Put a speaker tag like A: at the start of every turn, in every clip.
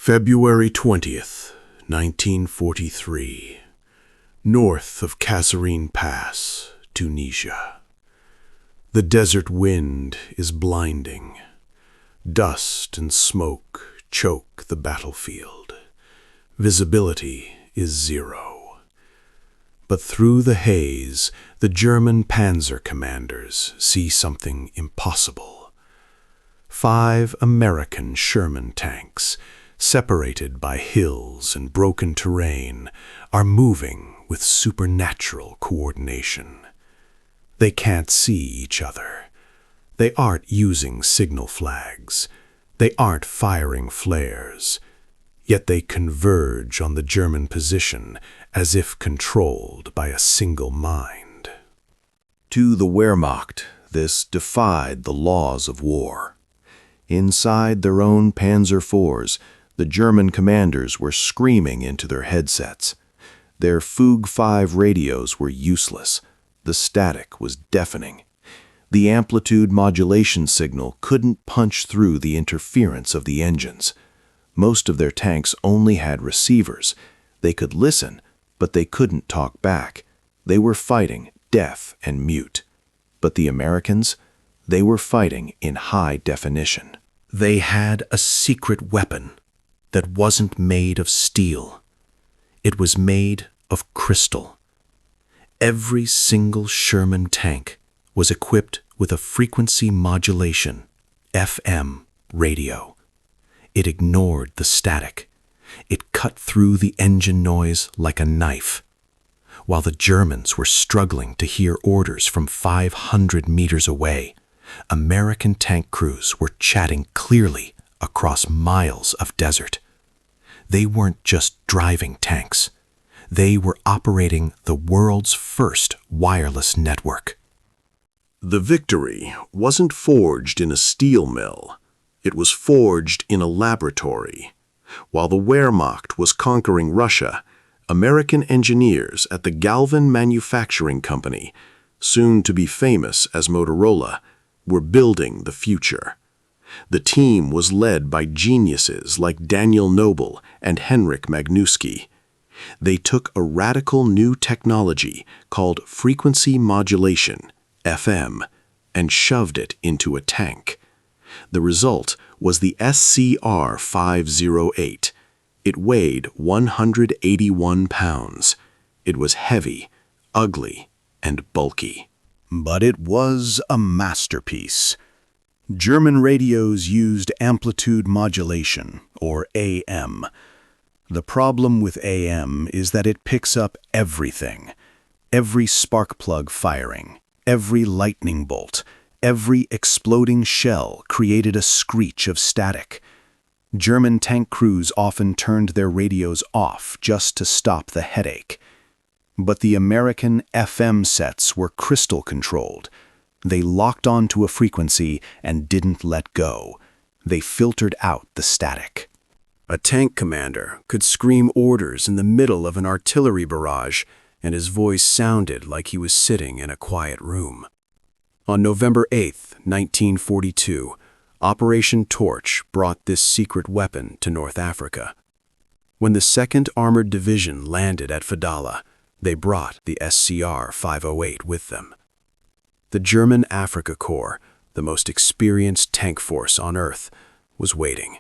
A: February 20th, 1943. North of Kasserine Pass, Tunisia. The desert wind is blinding. Dust and smoke choke the battlefield. Visibility is zero. But through the haze, the German panzer commanders see something impossible. 5 American Sherman tanks, separated by hills and broken terrain, are moving with supernatural coordination. They can't see each other. They aren't using signal flags. They aren't firing flares. Yet they converge on the German position as if controlled by a single mind.
B: To the Wehrmacht, this defied the laws of war. Inside their own Panzer IVs, the German commanders were screaming into their headsets. Their Fug 5 radios were useless. The static was deafening. The amplitude modulation signal couldn't punch through the interference of the engines. Most of their tanks only had receivers. They could listen, but they couldn't talk back. They were fighting deaf and mute. But the Americans, they were fighting in high definition.
A: They had a secret weapon that wasn't made of steel. It was made of crystal. Every single Sherman tank was equipped with a frequency modulation, FM, radio. It ignored the static. It cut through the engine noise like a knife. While the Germans were struggling to hear orders from 500 meters away, American tank crews were chatting clearly across miles of desert. They weren't just driving tanks. They were operating the world's first wireless network. The victory wasn't forged in a steel mill. It was forged in a laboratory. While the Wehrmacht was conquering Russia, American engineers at the Galvin Manufacturing Company, soon to be famous as Motorola, were building the future. The team was led by geniuses like Daniel Noble and Henryk Magnuski. They took a radical new technology called frequency modulation, FM, and shoved it into a tank. The result was the SCR-508. It weighed 181 pounds. It was heavy, ugly, and bulky. But it was a masterpiece. German radios used amplitude modulation, or AM. The problem with AM is that it picks up everything. Every spark plug firing, every lightning bolt, every exploding shell created a screech of static. German tank crews often turned their radios off just to stop the headache. But the American FM sets were crystal-controlled. They locked onto a frequency and didn't let go. They filtered out the static. A tank commander could scream orders in the middle of an artillery barrage, and his voice sounded like he was sitting in a quiet room. On November 8, 1942, Operation Torch brought this secret weapon to North Africa. When the 2nd Armored Division landed at Fadala, they brought the SCR-508 with them. The German Africa Corps, the most experienced tank force on Earth, was waiting.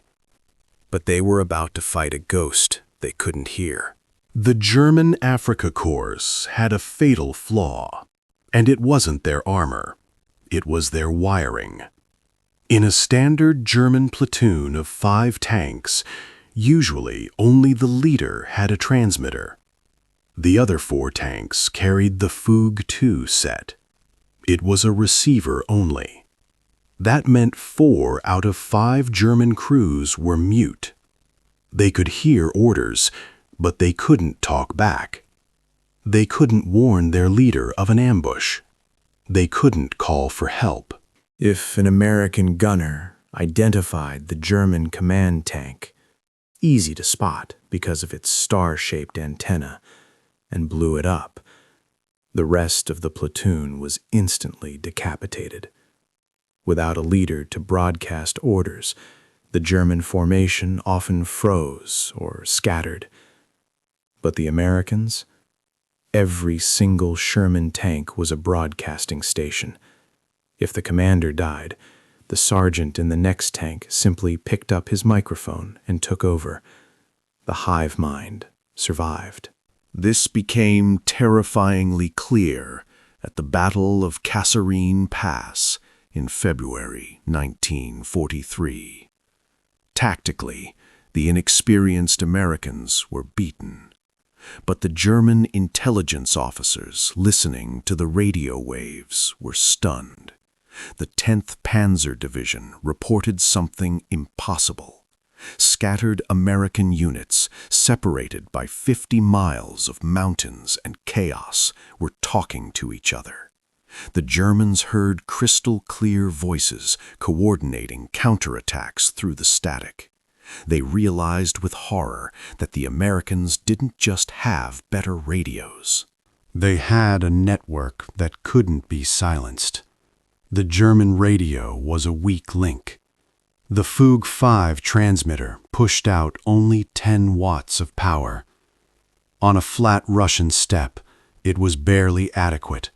A: But they were about to fight a ghost they couldn't hear. The German Africa Corps had a fatal flaw, and it wasn't their armor. It was their wiring. In a standard German platoon of 5 tanks, usually only the leader had a transmitter. The other 4 tanks carried the Fug 2 set. It was a receiver only. That meant 4 out of 5 German crews were mute. They could hear orders, but they couldn't talk back. They couldn't warn their leader of an ambush. They couldn't call for help.
C: If an American gunner identified the German command tank, easy to spot because of its star-shaped antenna, and blew it up, the rest of the platoon was instantly decapitated. Without a leader to broadcast orders, The German formation often froze or scattered. But the Americans? Every single Sherman tank was a broadcasting station. If the commander died, the sergeant in the next tank simply picked up his microphone and took over. The hive mind survived.
B: This became terrifyingly clear at the Battle of Kasserine Pass in February 1943. Tactically, the inexperienced Americans were beaten, but the German intelligence officers listening to the radio waves were stunned. The 10th Panzer Division reported something impossible. Scattered American units, separated by 50 miles of mountains and chaos, were talking to each other. The Germans heard crystal-clear voices coordinating counterattacks through the static. They realized with horror that the Americans didn't just have better radios.
A: They had a network that couldn't be silenced. The German radio was a weak link. The Fug 5 transmitter pushed out only 10 watts of power. On a flat Russian steppe, it was barely adequate.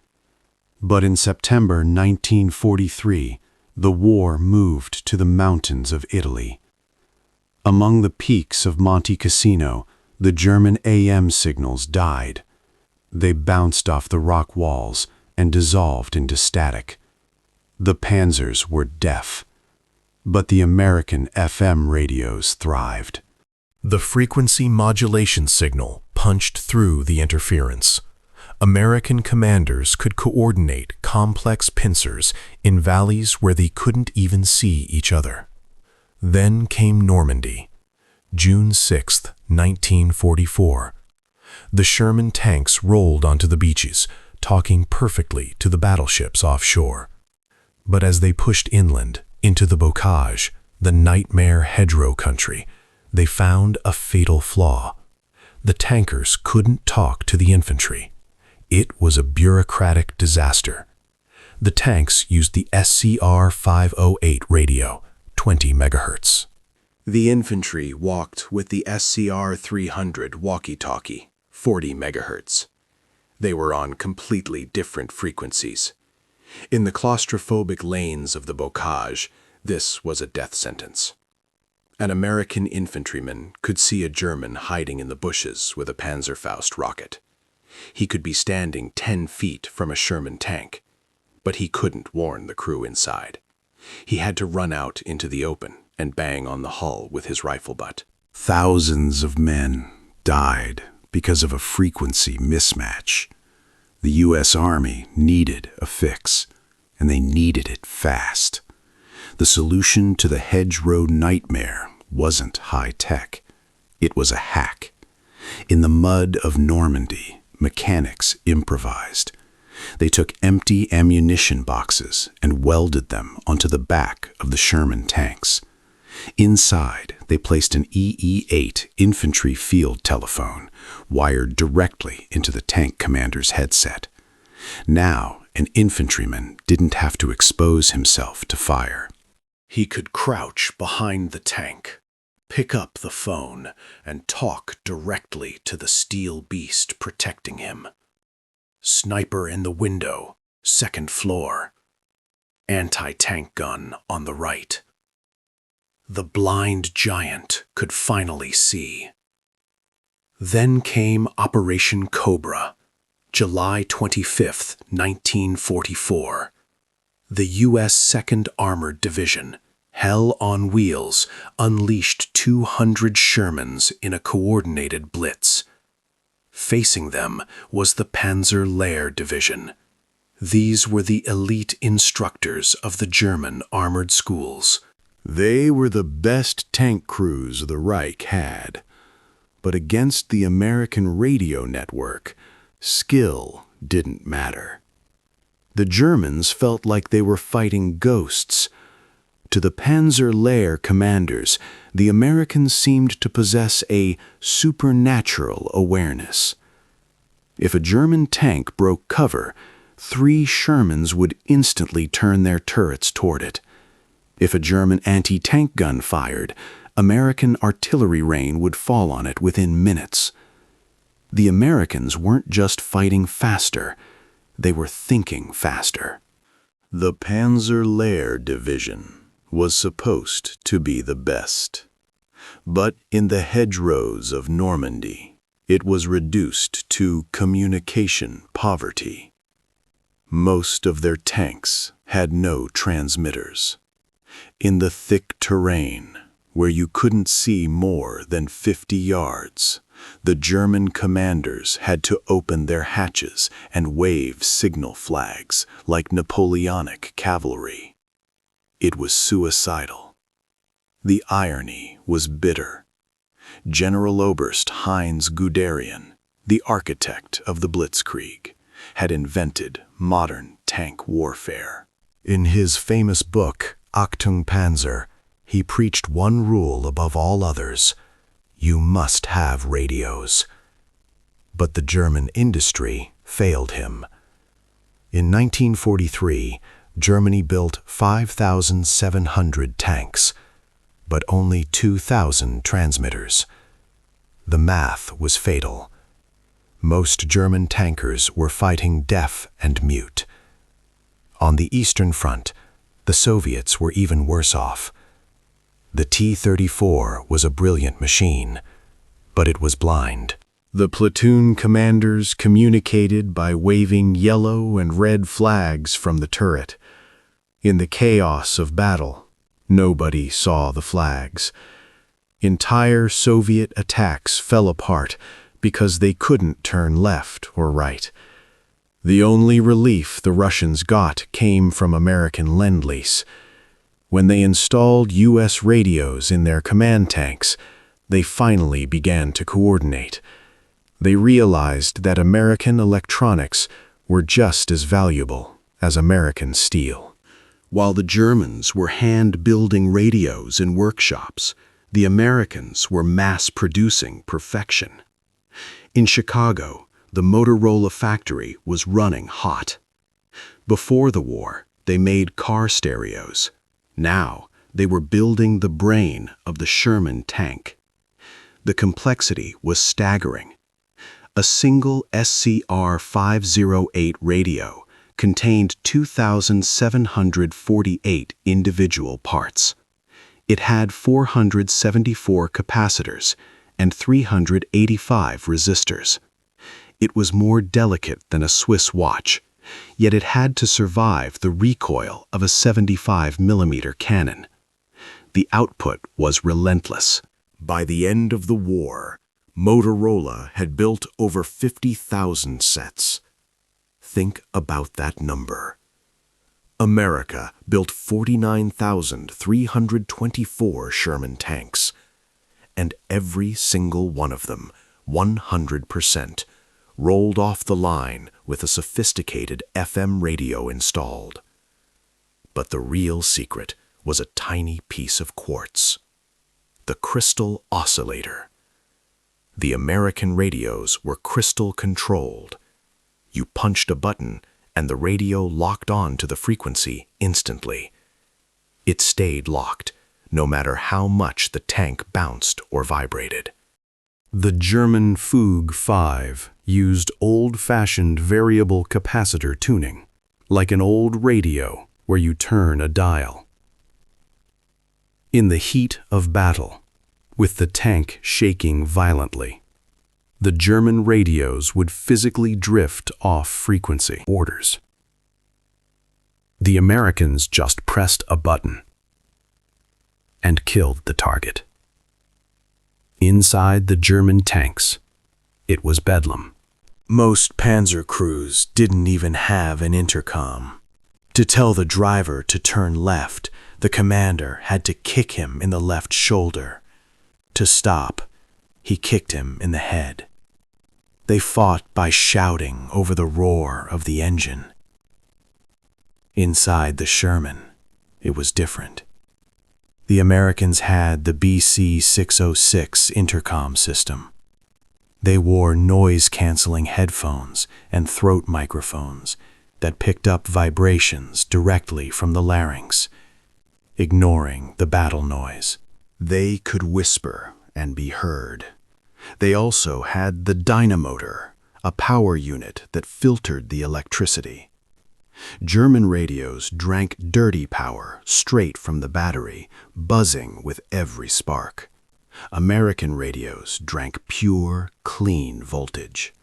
A: But in September 1943, the war moved to the mountains of Italy. Among the peaks of Monte Cassino, the German AM signals died. They bounced off the rock walls and dissolved into static. The panzers were deaf, but the American FM radios thrived.
D: The frequency modulation signal punched through the interference. American commanders could coordinate complex pincers in valleys where they couldn't even see each other. Then came Normandy, June 6, 1944. The Sherman tanks rolled onto the beaches, talking perfectly to the battleships offshore. But as they pushed inland, into the bocage, the nightmare hedgerow country, they found a fatal flaw. The tankers couldn't talk to the infantry. It was a bureaucratic disaster. The tanks used the SCR 508 radio, 20 megahertz.
C: The infantry walked with the SCR 300 walkie-talkie, 40 megahertz. They were on completely different frequencies. In the claustrophobic lanes of the bocage, this was a death sentence. An American infantryman could see a German hiding in the bushes with a Panzerfaust rocket. He could be standing 10 feet from a Sherman tank, but he couldn't warn the crew inside. He had to run out into the open and bang on the hull with his rifle butt.
A: Thousands of men died because of a frequency mismatch. The U.S. Army needed a fix, and they needed it fast. The solution to the hedgerow nightmare wasn't high-tech. It was a hack. In the mud of Normandy, mechanics improvised. They took empty ammunition boxes and welded them onto the back of the Sherman tanks. Inside, they placed an EE-8 infantry field telephone wired directly into the tank commander's headset. Now, an infantryman didn't have to expose himself to fire. He could crouch behind the tank, pick up the phone, and talk directly to the steel beast protecting him. Sniper in the window, second floor. Anti-tank gun on the right. The blind giant could finally see. Then came Operation Cobra, July 25, 1944. The U.S. 2nd Armored Division, Hell on Wheels, unleashed 200 Shermans in a coordinated blitz. Facing them was the Panzer Lehr Division. These were the elite instructors of the German armored schools. They were the best tank crews the Reich had. But against the American radio network, skill didn't matter. The Germans felt like they were fighting ghosts. To the Panzer Lehr commanders, the Americans seemed to possess a supernatural awareness. If a German tank broke cover, 3 Shermans would instantly turn their turrets toward it. If a German anti-tank gun fired, American artillery rain would fall on it within minutes. The Americans weren't just fighting faster, they were thinking faster.
B: The Panzer-Lehr Division was supposed to be the best. But in the hedgerows of Normandy, it was reduced to communication poverty. Most of their tanks had no transmitters. In the thick terrain, where you couldn't see more than 50 yards, the German commanders had to open their hatches and wave signal flags like Napoleonic cavalry. It was suicidal. The irony was bitter. General Oberst Heinz Guderian, the architect of the Blitzkrieg, had invented modern tank warfare.
D: In his famous book, Achtung Panzer, he preached one rule above all others: you must have radios. But the German industry failed him. In 1943, Germany built 5,700 tanks, but only 2,000 transmitters. The math was fatal. Most German tankers were fighting deaf and mute. On the Eastern Front, the Soviets were even worse off. The T-34 was a brilliant machine, but it was blind.
C: The platoon commanders communicated by waving yellow and red flags from the turret. In the chaos of battle, nobody saw the flags. Entire Soviet attacks fell apart because they couldn't turn left or right. The only relief the Russians got came from American Lend-Lease. When they installed U.S. radios in their command tanks, they finally began to coordinate. They realized that American electronics were just as valuable as American steel.
A: While the Germans were hand-building radios in workshops, the Americans were mass-producing perfection. In Chicago, the Motorola factory was running hot. Before the war, they made car stereos. Now, they were building the brain of the Sherman tank. The complexity was staggering. A single SCR-508 radio contained 2,748 individual parts. It had 474 capacitors and 385 resistors. It was more delicate than a Swiss watch, yet it had to survive the recoil of a 75mm cannon. The output was relentless.
B: By the end of the war, Motorola had built over 50,000 sets. Think about that number. America built 49,324 Sherman tanks, and every single one of them, 100%, rolled off the line with a sophisticated FM radio installed. But the real secret was a tiny piece of quartz: the crystal oscillator. The American radios were crystal controlled. You punched a button and the radio locked on to the frequency instantly. It stayed locked, no matter how much the tank bounced or vibrated.
D: The German Fug 5 used old-fashioned variable capacitor tuning, like an old radio where you turn a dial. In the heat of battle, with the tank shaking violently, the German radios would physically drift off frequency orders. The Americans just pressed a button and killed the target. Inside the German tanks, it was bedlam.
C: Most panzer crews didn't even have an intercom. To tell the driver to turn left, the commander had to kick him in the left shoulder. To stop, he kicked him in the head. They fought by shouting over the roar of the engine. Inside the Sherman, it was different. The Americans had the BC-606 intercom system. They wore noise-canceling headphones and throat microphones that picked up vibrations directly from the larynx. ignoring the battle noise.
B: They could whisper and be heard. They also had the dynamotor, a power unit that filtered the electricity. German radios drank dirty power straight from the battery, buzzing with every spark. American radios drank pure, clean voltage.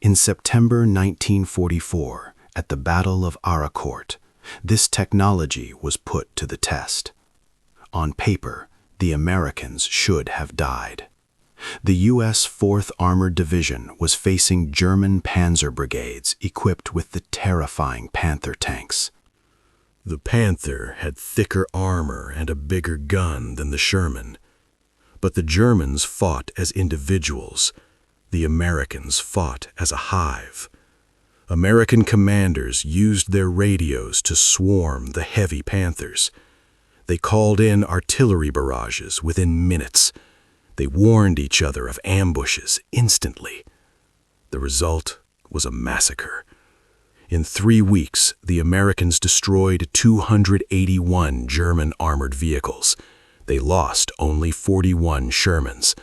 B: In September 1944, at the Battle of Aracourt, this technology was put to the test. On paper, the Americans should have died. The U.S. 4th Armored Division was facing German panzer brigades equipped with the terrifying Panther tanks.
D: The Panther had thicker armor and a bigger gun than the Sherman. But the Germans fought as individuals. The Americans fought as a hive. American commanders used their radios to swarm the heavy Panthers. They called in artillery barrages within minutes. They warned each other of ambushes instantly. The result was a massacre. In 3 weeks, the Americans destroyed 281 German armored vehicles. They lost only 41 Shermans,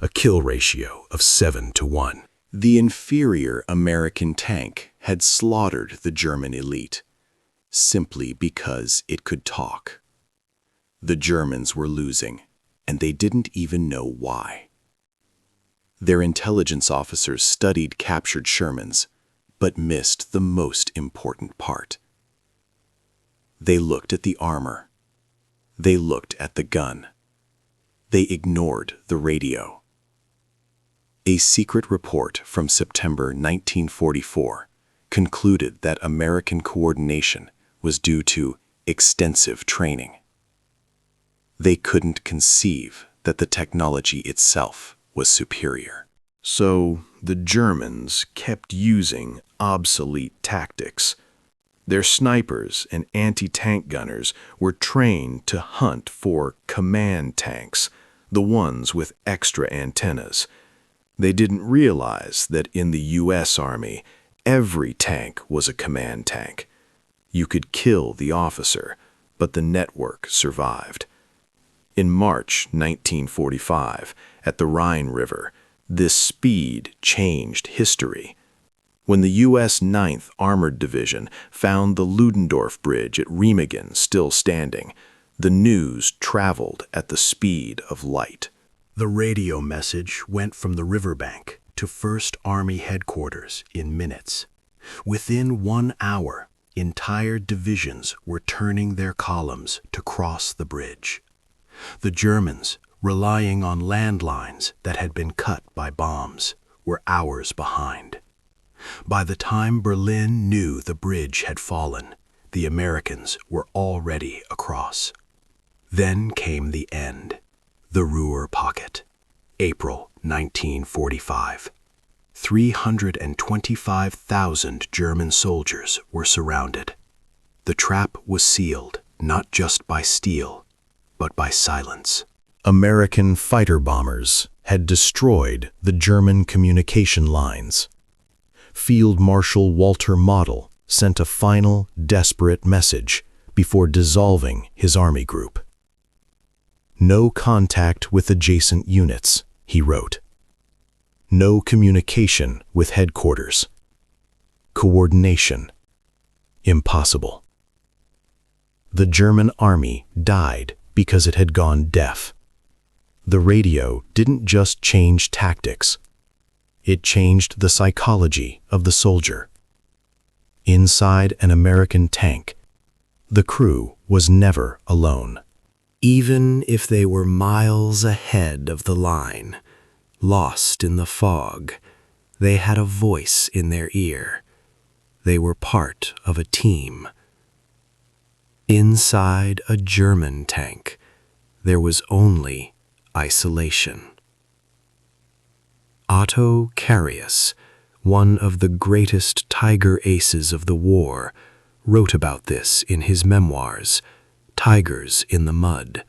D: a kill ratio of 7-to-1.
A: The inferior American tank had slaughtered the German elite, simply because it could talk. The Germans were losing, and they didn't even know why. Their intelligence officers studied captured Shermans, but missed the most important part. They looked at the armor. They looked at the gun. They ignored the radio. A secret report from September 1944 concluded that American coordination was due to extensive training. They couldn't conceive that the technology itself was superior.
B: So the Germans kept using obsolete tactics. Their snipers and anti-tank gunners were trained to hunt for command tanks, the ones with extra antennas. They didn't realize that in the U.S. Army, every tank was a command tank. You could kill the officer, but the network survived. In March 1945, at the Rhine River, this speed changed history. When the U.S. 9th Armored Division found the Ludendorff Bridge at Remagen still standing, the news traveled at the speed of light.
A: The radio message went from the riverbank to 1st Army headquarters in minutes. Within 1 hour, entire divisions were turning their columns to cross the bridge. The Germans, relying on landlines that had been cut by bombs, were hours behind. By the time Berlin knew the bridge had fallen, the Americans were already across. Then came the end. The Ruhr Pocket, April 1945. 325,000 German soldiers were surrounded. The trap was sealed not just by steel, but by silence.
D: American fighter bombers had destroyed the German communication lines. Field Marshal Walter Model sent a final, desperate message before dissolving his army group. "No contact with adjacent units," he wrote. "No communication with headquarters. Coordination. Impossible." The German army died because it had gone deaf. The radio didn't just change tactics. It changed the psychology of the soldier. Inside an American tank, the crew was never alone.
C: Even if they were miles ahead of the line, lost in the fog, they had a voice in their ear. They were part of a team. Inside a German tank, there was only isolation. Otto Carius, one of the greatest tiger aces of the war, wrote about this in his memoirs, Tigers in the Mud.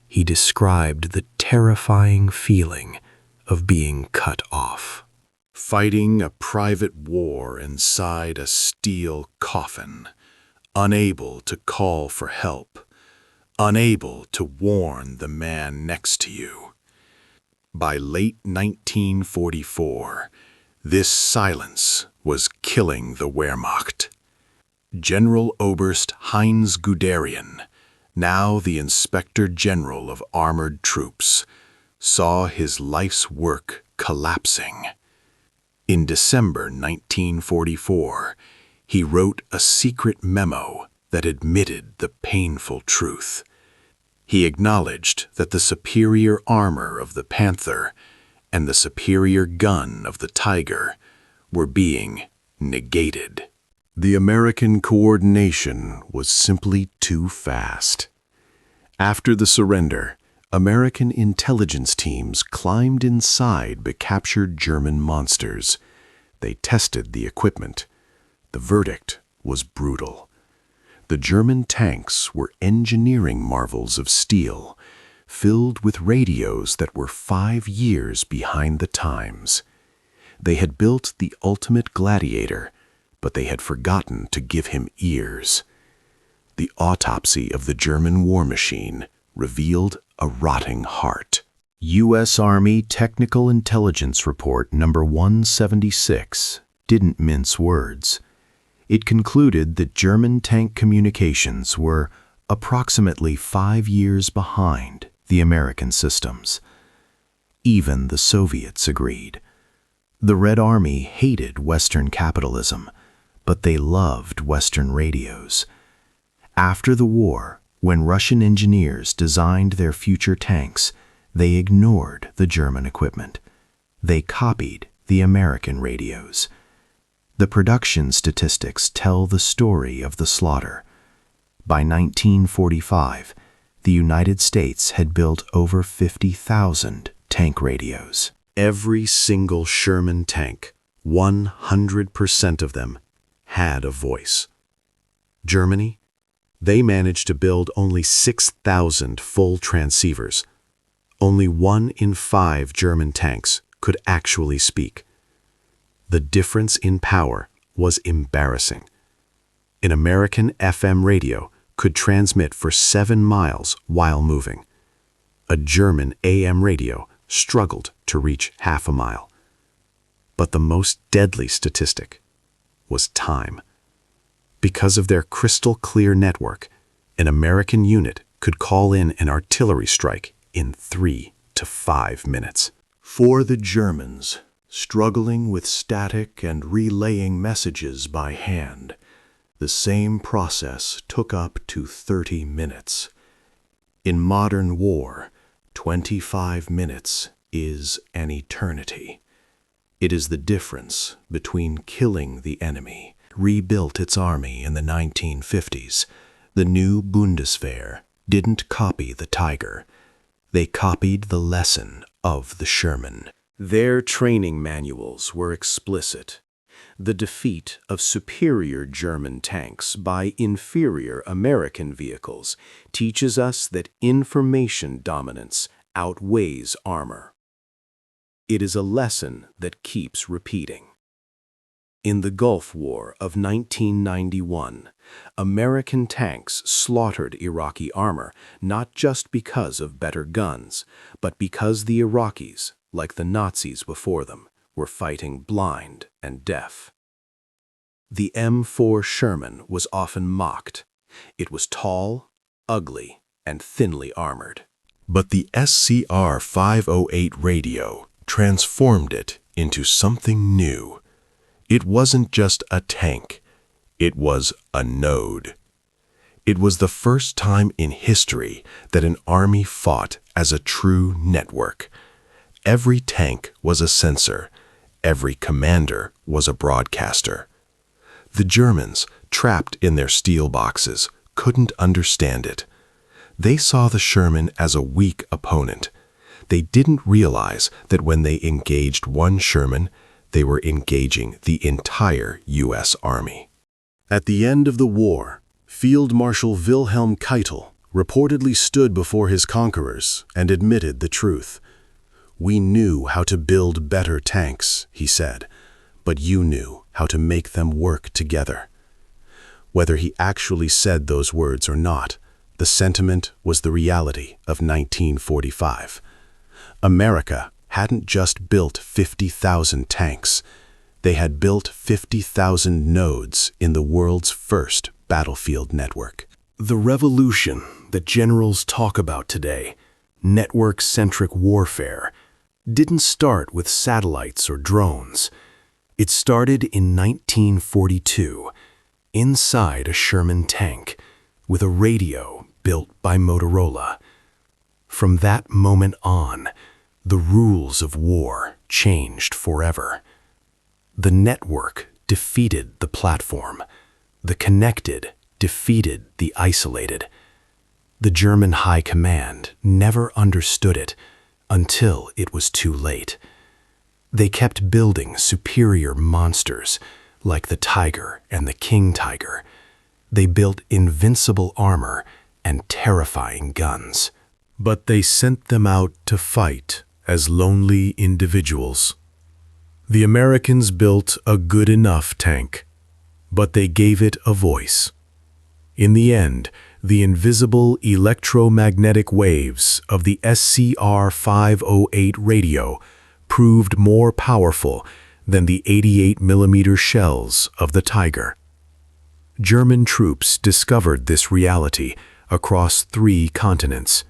C: He described the terrifying feeling of being cut off.
B: Fighting a private war inside a steel coffin, unable to call for help,
A: unable to warn the man next to you. By late 1944, this silence was killing the Wehrmacht. General Oberst Heinz Guderian, now the Inspector General of Armored Troops, saw his life's work collapsing. In December 1944, he wrote a secret memo that admitted the painful truth. He acknowledged that the superior armor of the Panther and the superior gun of the Tiger were being negated. The American coordination was simply too fast. After the surrender, American intelligence teams climbed inside the captured German monsters. They tested the equipment. The verdict was brutal. The German tanks were engineering marvels of steel, filled with radios that were 5 years behind the times. They had built the ultimate gladiator, but they had forgotten to give him ears. The autopsy of the German war machine revealed a rotting heart. U.S. Army Technical Intelligence Report number 176 didn't mince words. It concluded that German tank communications were approximately 5 years behind the American systems. Even the Soviets agreed. The Red Army hated Western capitalism, but they loved Western radios. After the war, when Russian engineers designed their future tanks, they ignored the German equipment. They copied the American radios. The production statistics tell the story of the slaughter. By 1945, the United States had built over 50,000 tank radios. Every single Sherman tank, 100% of them, had a voice. Germany, they managed to build only 6,000 full transceivers. Only 1 in 5 German tanks could actually speak. The difference in power was embarrassing. An American FM radio could transmit for 7 miles while moving. A German AM radio struggled to reach half a mile. But the most deadly statistic was time. Because of their crystal-clear network, an American unit could call in an artillery strike in 3 to 5 minutes. For the Germans, struggling with static and relaying messages by hand, the same process took up to 30 minutes. In modern war, 25 minutes is an eternity. It is the difference between killing the enemy. Rebuilt its army in the 1950s, the new Bundeswehr didn't copy the Tiger. They copied the lesson of the Sherman. Their training manuals were explicit. The defeat of superior German tanks by inferior American vehicles teaches us that information dominance outweighs armor. It is a lesson that keeps repeating. In the Gulf War of 1991, American tanks slaughtered Iraqi armor not just because of better guns, but because the Iraqis, like the Nazis before them, were fighting blind and deaf. The M4 Sherman was often mocked. It was tall, ugly, and thinly armored. But the SCR 508 radio transformed it into something new. It wasn't just a tank, it was a node. It was the first time in history that an army fought as a true network. Every tank was a sensor, every commander was a broadcaster. The Germans, trapped in their steel boxes, couldn't understand it. They saw the Sherman as a weak opponent. They didn't realize that when they engaged one Sherman, they were engaging the entire U.S. Army. At the end of the war, Field Marshal Wilhelm Keitel reportedly stood before his conquerors and admitted the truth. "We knew how to build better tanks," he said, "but you knew how to make them work together." Whether he actually said those words or not, The sentiment was the reality of 1945. America hadn't just built 50,000 tanks. They had built 50,000 nodes in the world's first battlefield network.
D: The revolution that generals talk about today, network-centric warfare, didn't start with satellites or drones. It started in 1942, inside a Sherman tank, with a radio built by Motorola. From that moment on, the rules of war changed forever. The network defeated the platform. The connected defeated the isolated. The German High Command never understood it until it was too late. They kept building superior monsters like the Tiger and the King Tiger. They built invincible armor and terrifying guns.
C: But they sent them out to fight as lonely individuals. The Americans built a good enough tank, but they gave it a voice. In the end, the invisible electromagnetic waves of the SCR-508 radio proved more powerful than the 88mm shells of the Tiger. German troops discovered this reality across 3 continents.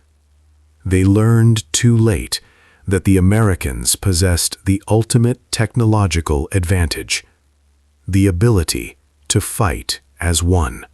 C: They learned too late that the Americans possessed the ultimate technological advantage, the ability to fight as one.